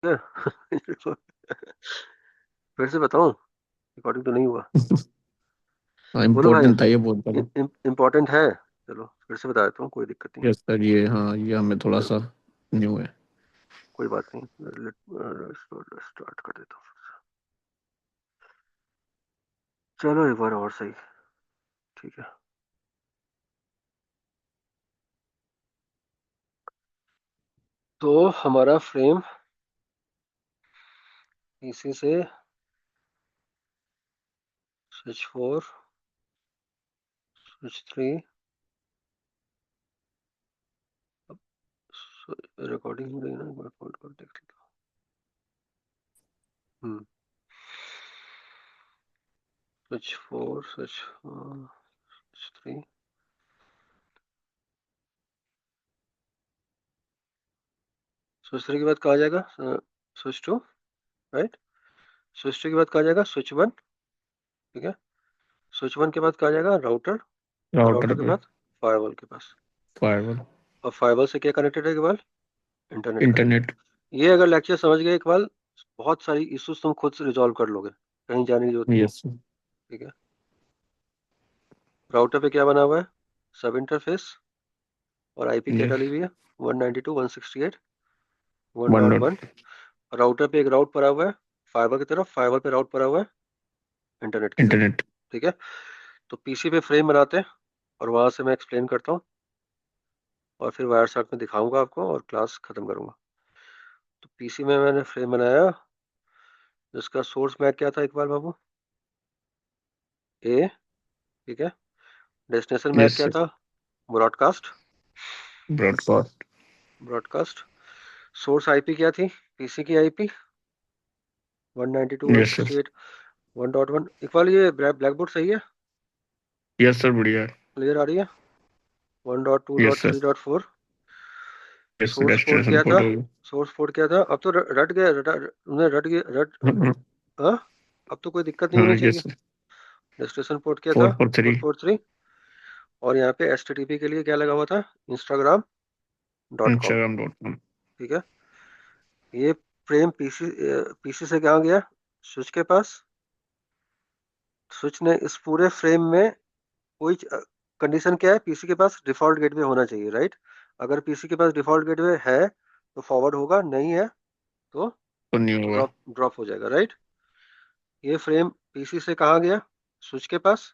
फिर से बताऊं? रिकॉर्डिंग तो नहीं हुआ। हाँ, बोलो भाई। इम्पोर्टेंट था ये बहुत बड़ा। इम्पोर्टेंट है। चलो फिर से बता देता हूँ, कोई दिक्कत नहीं है। यस सर, ये हाँ, ये हमें थोड़ा कोई सा न्यू है। कोई बात नहीं। स्टार्ट कर देता हूँ। चलो एक बार और सही। ठीक है। तो हमारा फ्रेम इसी से स्विच 4, स्विच 3। रिकॉर्डिंग हो रही है ना, एक बार फोल्ड कर देख लेता हूँ। Switch 4, switch 3। स्विच 3 के बाद कहा जाएगा स्विच 2, राइट। स्विच 2 के बाद कहा जाएगा स्विच 1। ठीक है। स्विच 1 के बाद कहा जाएगा राउटर। और राउटर राउटर के पे। बाद फायरवॉल के पास। फायरवॉल। और फायरवॉल से क्या कनेक्टेड है इकबाल? Internet connected internet. है। ये अगर लेक्चर समझ गए इकबाल, बहुत सारी इश्यूज तुम खुद से रिजॉल्व कर लोगे, कहीं जाने की जरूरत नहीं है। Yes sir. ठीक है। राउटर पे क्या बना हुआ है? सब इंटरफेस। और आईपी क्या यस। डाली हुई है? 192.168 वन 1.1। डॉट। राउटर पे एक राउट पड़ा हुआ है फाइबर की तरफ, फाइबर पे राउट पड़ा हुआ है इंटरनेट की तरफ। इंटरनेट। ठीक है। तो पीसी पे फ्रेम बनाते हैं, और वहां से मैं एक्सप्लेन करता हूँ, और फिर वायर साथ में दिखाऊंगा आपको और क्लास खत्म करूंगा। तो पीसी में मैंने फ्रेम बनाया, जिसका सोर्स मैक क्या था इकबाल बाबू? ए। ठीक है। डेस्टिनेशन मैक यस क्या सर। था? Broadcast. Broadcast. Broadcast. Source IP क्या थी? पीसी की IP one ninety two one yes sir. Sixty eight 1.1। Iqbal ये ब्लैक बोर्ड सही है? यस सर, बढ़िया है। क्लियर आ रही है? One dot to yes dot sir. Three dot four yes sir, source port destination क्या था? पोर्ट हो सोर्स पोर्ट क्या था? अब तो रट गया, उन्हें रट गया गया। हाँ। अब तो कोई दिक्कत नहीं हाँ होनी यस चाहिए। सर। रजिस्ट्रेशन पोर्ट क्या था? 443। 443। और यहाँ पे एचटीटीपी के लिए क्या लगा हुआ था? instagram.com। Instagram.com। ठीक है। ये फ्रेम पीसी पीसी से कहाँ गया? स्विच के पास। स्विच ने इस पूरे फ्रेम में कोई कंडीशन क्या है? पीसी के पास डिफॉल्ट गेटवे होना चाहिए, राइट। अगर पीसी के पास डिफॉल्ट गेटवे है तो फॉरवर्ड होगा, नहीं है तो तो नहीं होगा। ड्रॉप ड्रॉप हो जाएगा, राइट। ये फ्रेम पीसी से कहाँ गया? स्विच के पास।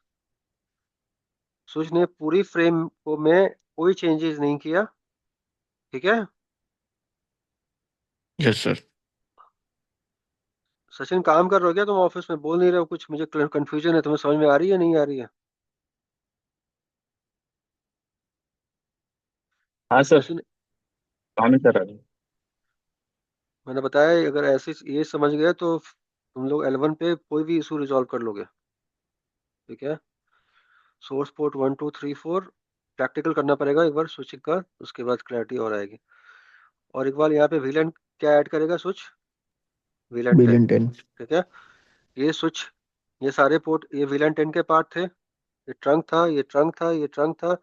स्विच ने पूरी फ्रेम को में कोई चेंजेस नहीं किया। ठीक है। Yes sir. सचिन काम कर रहे हो क्या तुम? ऑफिस में बोल नहीं रहे हो कुछ, मुझे कंफ्यूजन है, तुम्हें समझ में आ रही है नहीं आ रही है? हाँ सर, सचिन, काम ही कर रहा था। मैंने बताया अगर ऐसे ये समझ गए तो तुम लोग L1 पे कोई भी इशू रिजॉल्व कर लोगे। ठीक है। सोर्स पोर्ट 1 2 3 4 प्रैक्टिकल करना पड़ेगा एक बार स्विचिंग का, उसके बाद क्लैरिटी और आएगी। और एक बार यहाँ पे वीलन क्या ऐड करेगा स्विच? वीलन 10। बिलियन 10। ठीक है। ये स्विच, ये सारे पोर्ट, ये वीलन 10 के पार्ट थे। ये ट्रंक था, ये ट्रंक था, ये ट्रंक था।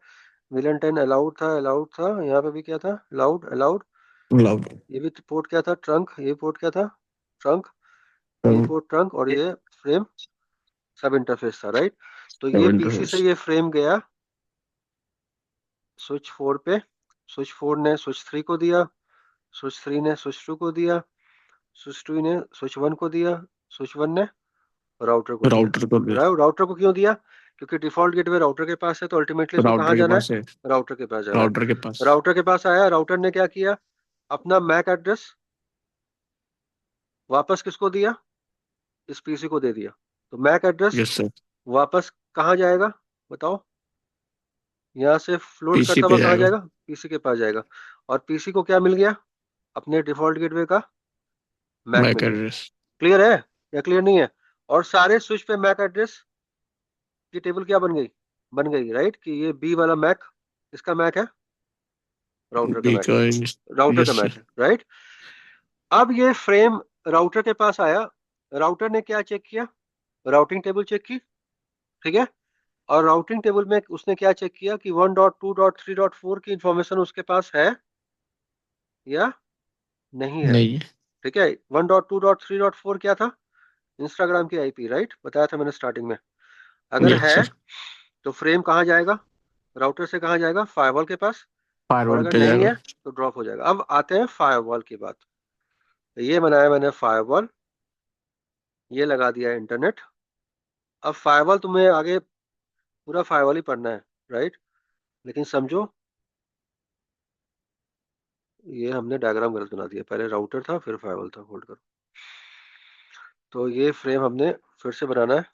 वीलन 10 अलाउड था, अलाउड था। यहाँ पे भी क्या था? Allowed allowed. क्लाउड। ये भी पोर्ट क्या था? ट्रंक। ये पोर्ट क्या था? ट्रंक। ये पोर्ट ट्रंक, और ये फ्रेम सब इंटरफेस था, राइट। तो ये सेवन पीसी से ये फ्रेम गया स्विच 4 पे। स्विच 4 ने स्विच 3 को दिया, स्विच 3 ने स्विच 2 को दिया, स्विच 2 ने स्विच 1 को दिया, स्विच 1 ने राउटर को दिया। राउटर को भी। राउटर को क्यों दिया? क्योंकि डिफॉल्ट गेटवे राउटर के पास है, तो अल्टीमेटली इसको कहाँ राउटर के जाना है? पास है। राउटर के पास जाना राउटर के है। पास। राउटर के पास आया, राउटर ने क्या किया? अपना मैक एड्रेस वापस किसको दिया? इस पीसी को दे दिया। तो मैक एड्रेस यस सर। वापस कहाँ जाएगा? बताओ। यहाँ से फ्लोट पीसी करता हुआ पे कहाँ जाएगा। जाएगा? पीसी के पास जाएगा। और पीसी को क्या मिल गया? अपने डिफॉल्ट गेटवे का मैक मैक मिल गया। एड्रेस। क्लियर है या क्लियर नहीं है? और सारे स्विच पे मैक एड्रेस की टेबल क्या बन गई? बन गई, राइट, कि ये बी वाला मैक इसका मैक है, राउटर का बी मैक का। है, राउटर का यस मैक सर। है, राइट। अब ये फ्रेम राउटर के पास आया, राउटर ने क्या चेक किया? राउटिंग टेबल चेक की। ठीक है। और राउटिंग टेबल में उसने क्या चेक किया कि 1.2.3.4 की इंफॉर्मेशन उसके पास है या नहीं है? नहीं। ठीक है। 1.2.3.4 क्या था? इंस्टाग्राम की आईपी, राइट, बताया था मैंने स्टार्टिंग में। अगर यस है सर। तो फ्रेम कहाँ जाएगा? राउटर से कहाँ जाएगा? फायरवॉल के पास। और फायरवॉल अगर पे नहीं जाएगा। है तो ड्रॉप हो जाएगा। अब आते हैं फायरवॉल की बात। तो ये बनाया मैंने फायरवॉल, ये लगा दिया इंटरनेट। अब फायरवॉल तुम्हें आगे पूरा फायरवॉल ही पढ़ना है, राइट, लेकिन समझो ये हमने डायग्राम गलत बना दिया। पहले राउटर था फिर फायरवॉल था, होल्ड करो। तो ये फ्रेम हमने फिर से बनाना है।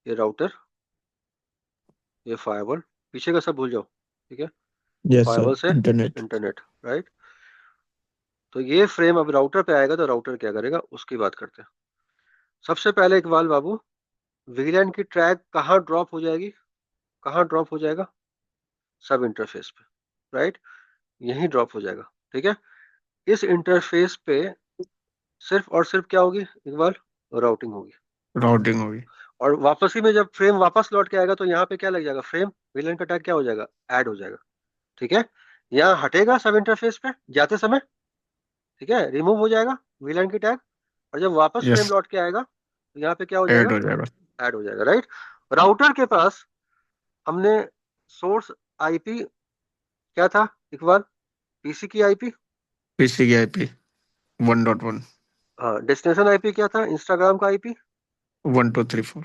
ये राउटर, ये फायरवॉल, पीछे का सब भूल जाओ, ठीक है। Yes sir. फायरवॉल से इंटरनेट। Internet, right. तो ये फ्रेम अब राउटर पे आएगा तो राउटर क्या करेगा उसकी बात करते हैं। सबसे पहले इकबाल बाबू, वीलैन की ट्रैक कहाँ ड्रॉप हो जाएगी? कहाँ ड्रॉप हो जाएगा? सब इंटरफेस पे, राइट, यहीं ड्रॉप हो जाएगा। ठीक है। इस इंटरफेस पे सिर्फ और सिर्फ क्या होगी इकबाल? राउटिंग होगी। राउटिंग होगी। और वापसी में जब फ्रेम वापस लौट के आएगा तो यहाँ पे क्या लग जाएगा? फ्रेम वीलैन का टैग क्या हो जाएगा? ऐड हो जाएगा। ठीक है। यहाँ हटेगा सब इंटरफेस पे जाते समय, ठीक है, रिमूव हो जाएगा वीलैन की टैग। और जब वापस फ्रेम यस। लौट के आएगा तो यहाँ पे क्या हो ऐड जाएगा? हो जाएगा। ऐड हो जाएगा, राइट। राउटर के पास हमने सोर्स आईपी क्या था इकबाल? पीसी की आईपी। पीसी की आईपी 1.1। हाँ, डेस्टिनेशन आईपी क्या था? इंस्टाग्राम का IP 1234।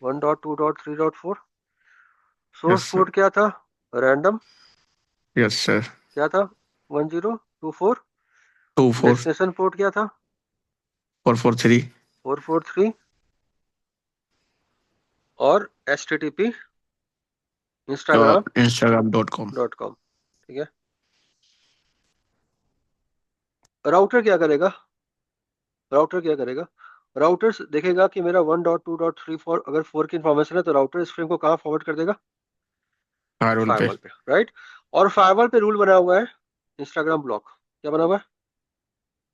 1.2.3.4। Yes source sir. Port क्या था? Random yes sir. क्या था? 1024। 24। डेस्टिनेशन पोर्ट क्या था? 443। 443। और H T T P Instagram Instagram.com। Dot com. ठीक है। राउटर क्या करेगा? राउटर क्या करेगा? राउटर देखेगा कि मेरा 1.2.3.4, अगर 4 की इंफॉर्मेशन है तो राउटर इस फ्रेम को कहाँ फॉरवर्ड कर देगा? फायरवॉल पे। फायरवॉल पे, राइट। और फायरवॉल पे रूल बना हुआ है इंस्टाग्राम ब्लॉक। क्या बना हुआ है?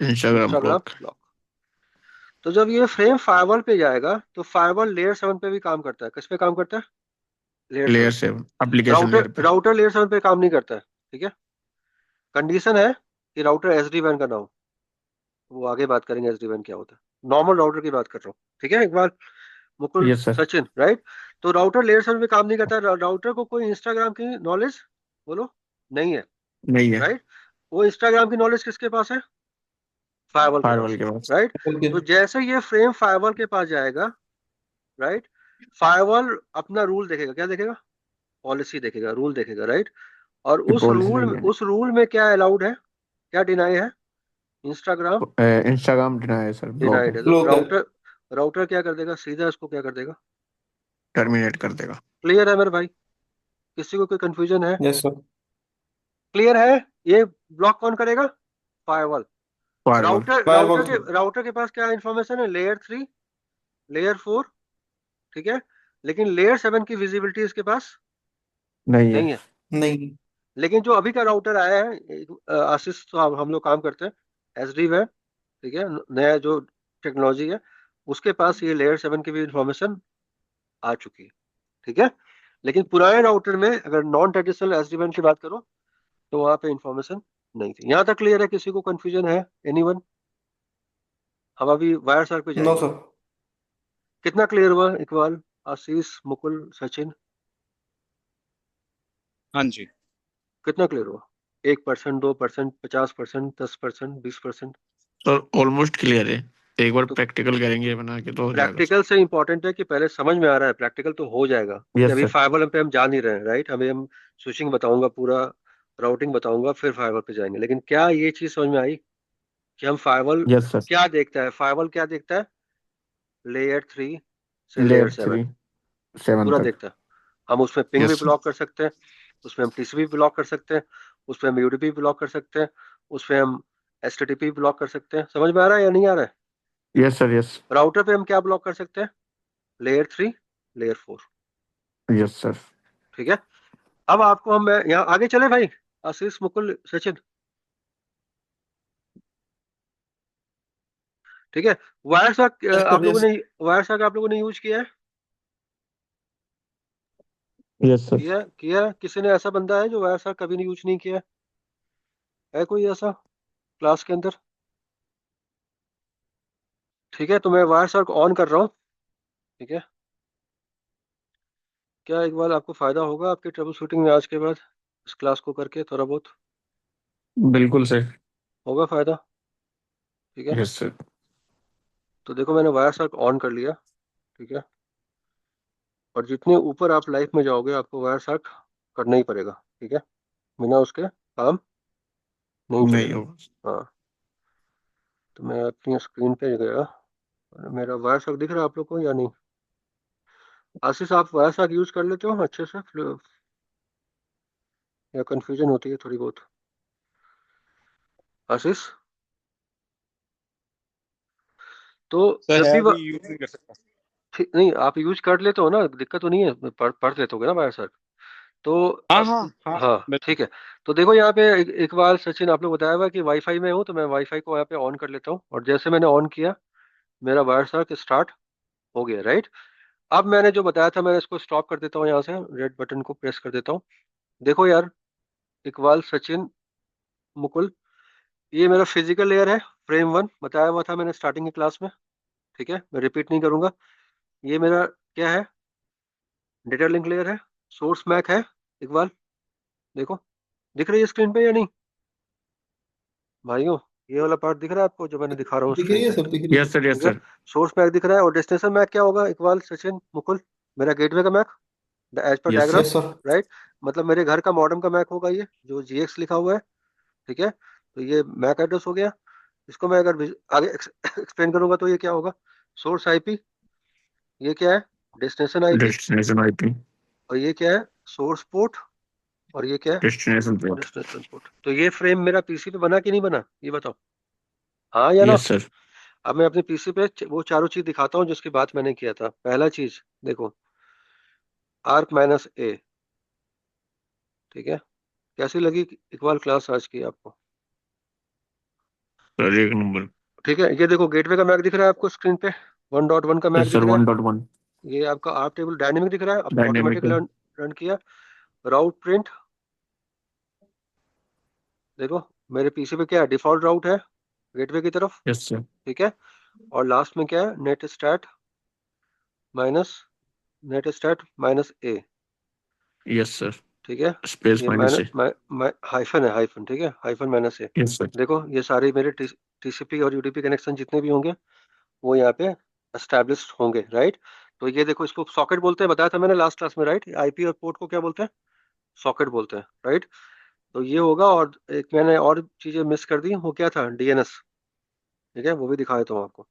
Instagram Instagram block. ब्लॉक। तो जब ये फ्रेम फायरवॉल पे जाएगा तो फायरवॉल लेयर 7 पे भी काम करता है। किस पे काम करता है? लेयर लेयर 7 पे। 7 एप्लीकेशन राउटर लेयर पे। राउटर लेयर 7 पे काम नहीं करता है, ठीक है। कंडीशन है कि राउटर एसडी वैन का ना हो। वो आगे बात करेंगे एसडी वैन क्या होता है। नॉर्मल राउटर की बात कर रहा हूँ, ठीक है। एक बार Mukul, yes sir. Sachin, right. तो राउटर लेयर 7 पे काम नहीं करता। राउटर को कोई इंस्टाग्राम की नॉलेज, बोलो, नहीं है, नहीं है। राइट। वो इंस्टाग्राम की नॉलेज किसके पास है? फायरवॉल के फायरवॉल पास, के पास। राइट। ओके। तो जैसे ये फ्रेम फायरवॉल के पास जाएगा, राइट, फायरवॉल अपना रूल देखेगा। क्या देखेगा? पॉलिसी देखेगा, रूल देखेगा, राइट। और ये उस पॉलिसी रूल नहीं है। उस रूल में क्या अलाउड है, क्या डिनाई है? इंस्टाग्राम इंस्टाग्राम डिनाई है सर, ब्लॉक डिनाइड है। है। तो ब्लॉक है। राउटर क्या कर देगा? सीधा इसको क्या कर देगा? टर्मिनेट कर देगा। क्लियर है मेरे भाई? किसी को कोई कंफ्यूजन है? Yes sir. क्लियर है? ये ब्लॉक कौन करेगा? फायरवॉल। फायरवॉल। फायरवॉल। राउटर के पास क्या इंफॉर्मेशन है? लेयर 3, लेयर 4, ठीक है। लेकिन लेयर 7 की विजिबिलिटी इसके पास नहीं है। नहीं है। नहीं। लेकिन जो अभी का राउटर आया है आशीष, तो हम लोग काम करते हैं एसडी वैन, ठीक है, नया जो टेक्नोलॉजी है, उसके पास ये लेयर 7 की भी इंफॉर्मेशन आ चुकी है, ठीक है। लेकिन पुराने राउटर में अगर नॉन ट्रेडिशनल एसडी वैन की बात करो तो वहां पे इंफॉर्मेशन नहीं थी। यहाँ तक क्लियर है? किसी को कंफ्यूजन है? एनीवन? हम अभी वायर सर्क पे नो जाएंगे। सर। कितना क्लियर हुआ इकबाल, आशीष, मुकुल, सचिन? हाँ जी। कितना क्लियर हुआ? 1%, 2%, 50%, 10%, 20%? सर ऑलमोस्ट क्लियर है। एक बार तो प्रैक्टिकल करेंगे बना के तो हो जाएगा प्रैक्टिकल से इंपॉर्टेंट है कि पहले समझ में आ रहा है, प्रैक्टिकल तो हो जाएगा, सर। क्योंकि यस अभी सर। फाइबर पे हम जा नहीं रहे हैं, राइट। हमें हम स्विचिंग बताऊंगा, पूरा राउटिंग बताऊंगा, फिर फाइबर पे जाएंगे। लेकिन क्या ये चीज समझ में आई कि हम फाइबर यस सर। क्या देखता है? फाइबर क्या देखता है? लेयर 3 से लेयर लेयर 7 3 7 पूरा तक। देखता है। हम उसमें पिंग भी यस सर। ब्लॉक कर सकते हैं, उसमें हम टीसीपी ब्लॉक कर सकते हैं, उसमें हम यूडीपी ब्लॉक कर सकते हैं, उसमें हम एचटीटीपी ब्लॉक कर सकते हैं। समझ में आ रहा है या नहीं आ रहा है? Yes sir. यस। राउटर पे हम क्या ब्लॉक कर सकते हैं? Layer 3, layer 4, yes sir. ठीक है। अब आपको हम यहाँ आगे चले भाई, आशीष, मुकुल, सचिन, ठीक है। वायर सॉक यस आप सर। लोगों यस। ने वायर सॉक आप लोगों ने यूज किया है? Yes sir. किया किसी ने? ऐसा बंदा है जो वायर सॉक कभी नहीं यूज नहीं किया है कोई ऐसा क्लास के अंदर? ठीक है, तो मैं वायर सर्क ऑन कर रहा हूँ। ठीक है, क्या एक बार आपको फायदा होगा आपके ट्रबल शूटिंग में आज के बाद, इस क्लास को करके थोड़ा बहुत बिल्कुल सर। होगा फायदा? ठीक है, यस सर। तो देखो मैंने वायर सर्क ऑन कर लिया। ठीक है, और जितने ऊपर आप लाइफ में जाओगे आपको वायर सर्क करना ही पड़ेगा। ठीक है, बिना उसके काम नहीं नहीं चलेगा। होगा। हाँ, तो मैं अपनी स्क्रीन पे गया, मेरा वायर सर्क दिख रहा है आप लोग को या नहीं? आशीष, आप वायर सर्क यूज कर लेते हो अच्छे से, या कंफ्यूजन होती है थोड़ी बहुत? आशीष, तो सर जब है, भी अभी यूज नहीं कर सकता। ठीक नहीं, आप यूज कर लेते हो ना, दिक्कत तो नहीं है, पढ़ लेते होगे ना वायर सर्क तो। हाँ अब हाँ हाँ, हाँ बिल्कुल। ठीक है, तो देखो यहाँ पे एक बार सचिन आप लोग बताया हुआ कि वाईफाई में हूँ, तो मैं वाईफाई को यहाँ पे ऑन कर लेता हूँ, और जैसे मैंने ऑन किया मेरा वायर सर्क स्टार्ट हो गया, राइट? अब मैंने जो बताया था, मैं इसको स्टॉप कर देता हूँ, यहाँ से रेड बटन को प्रेस कर देता हूँ। देखो यार, इकबाल, सचिन, मुकुल, ये मेरा फिजिकल लेयर है, फ्रेम वन बताया हुआ था मैंने स्टार्टिंग की क्लास में। ठीक है, मैं रिपीट नहीं करूंगा। ये मेरा क्या है, डेटा लिंक लेयर है, सोर्स मैक है। इकबाल देखो, दिख रही है स्क्रीन पे या नहीं भाइयों? ये वाला पार्ट दिख रहा है आपको जो मैंने दिखा रहा हूँ दिख स्क्रीन रही है पे? सर, दिख रही है। Yes sir. यस ठीक है, सर। सोर्स मैक दिख रहा है, और डेस्टिनेशन मैक क्या होगा इकबाल, सचिन, मुकुल? मेरा गेटवे का MAC, as per yes diagram, sir. Yes sir. Right? मतलब मेरे घर का मॉडेम का मैक होगा ये, जो जीएक्स लिखा हुआ है। ठीक है, तो ये मैक एड्रेस हो गया। इसको मैं अगर आगे एक्सप्लेन करूंगा तो ये क्या होगा, सोर्स आईपी, ये क्या है, डेस्टिनेशन आईपी, डेस्टिनेशन आईपी। और ये क्या है, सोर्स पोर्ट, और ये क्या है, डेस्टिनेशन पोर्ट। Destination port. तो ये फ्रेम मेरा पीसी पे बना कि नहीं बना, ये बताओ, हाँ या ना? Yes sir. अब मैं अपने पीसी पे वो चारों चीज दिखाता हूँ जिसकी बात मैंने किया था। पहला चीज देखो, आर्क माइनस ए। ठीक है, कैसी लगी इकबाल क्लास आज की आपको? सर एक नंबर। ठीक है, ये देखो गेटवे का मैक दिख रहा है आपको स्क्रीन पे, 1.1 का मैक यस दिख सर। रहा है। 1.1 ये आपका आर्क टेबल डायनेमिक दिख रहा है, डायनेमिक ऑटोमेटिक है। रन किया। राउट प्रिंट देखो, मेरे पीसी पे क्या है, डिफॉल्ट राउट है गेटवे की तरफ। Yes sir. ठीक है, और लास्ट में क्या है, net start minus, net start minus A. Yes sir. ठीक है, स्पेस ये माइनस है। हाइफन है, हाइफन, ठीक है, hyphen minus A. Yes sir. देखो ये सारे मेरे टीसीपी और यूडीपी कनेक्शन जितने भी होंगे वो यहाँ पे एस्टेब्लिश होंगे, राइट? तो ये देखो, इसको सॉकेट बोलते हैं, बताया था मैंने लास्ट क्लास में, राइट? आईपी और पोर्ट को क्या बोलते हैं, सॉकेट बोलते हैं, राइट? तो ये होगा, और एक मैंने और चीजें मिस कर दी, वो क्या था, डीएनएस। ठीक है, वो भी दिखा देता हूँ आपको।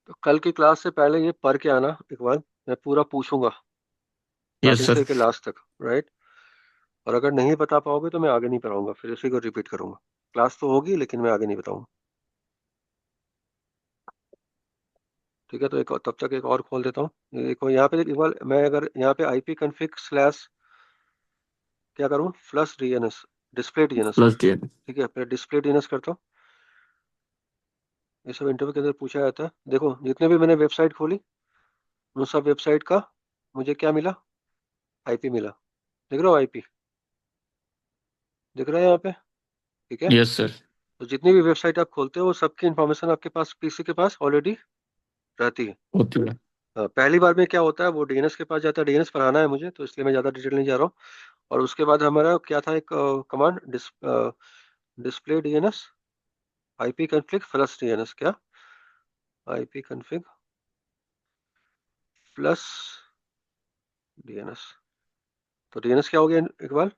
तो कल की क्लास से पहले ये पढ़ के आना एक बार, मैं पूरा पूछूंगा यस स्टार्टिंग से सर। लेकर लास्ट तक, राइट? और अगर नहीं बता पाओगे तो मैं आगे नहीं पढ़ाऊंगा, फिर इसी को रिपीट करूंगा। क्लास तो होगी लेकिन मैं आगे नहीं बताऊंगा। ठीक है, तो एक तब तक एक और खोल देता हूँ। ये देखो यहाँ पे एक बार मैं अगर यहाँ पे आईपी कन्फिग स्लैश क्या करूँ, plus DNS, display DNS. Plus D. ठीक है, फिर डिस्प्ले डीएनएस करता हूँ। ये सब इंटरव्यू के अंदर पूछा जाता है। देखो जितने भी मैंने वेबसाइट खोली, उन सब वेबसाइट का मुझे क्या मिला, आईपी मिला। देख रहे हो आईपी, दिख रहा है यहाँ पे? ठीक है, यस सर। तो जितनी भी वेबसाइट आप खोलते हो सबकी इंफॉर्मेशन आपके पास पीसी के पास ऑलरेडी रहती है। होती है। पहली बार में क्या होता है, वो डीएनएस के पास जाता है, डीएनएस पढ़ाना है मुझे तो इसलिए मैं ज़्यादा डिटेल नहीं जा रहा हूँ। और उसके बाद हमारा क्या था, एक command, display DNS, IP config plus DNS, क्या, आईपी कन्फिग प्लस डीएनएस। तो डीएनएस क्या हो गया इकबाल,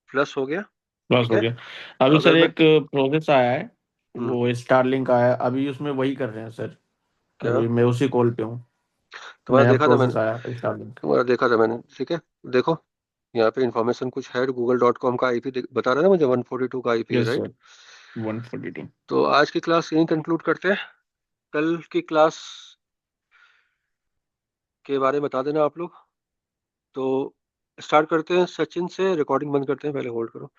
प्लस हो गया। प्लस ठीक हो है, गया। तो अभी अगर सर मैं एक प्रोसेस आया है, हम्म, वो स्टारलिंक आया है, अभी उसमें वही कर रहे हैं सर। क्या, अभी मैं उसी कॉल पे हूँ। तुम्हारा नया देखा था मैंने, प्रोसेस आया है स्टारलिंक। तुम्हारा देखा था मैंने, ठीक है। देखो यहाँ पे इंफॉर्मेशन कुछ है, google.com का आईपी बता रहा है ना मुझे, 142 का आईपी है, यस राइट? सर। 142। तो आज की क्लास यहीं कंक्लूड करते हैं। कल की क्लास के बारे में बता देना आप लोग। तो स्टार्ट करते हैं सचिन से, रिकॉर्डिंग बंद करते हैं, पहले होल्ड करो।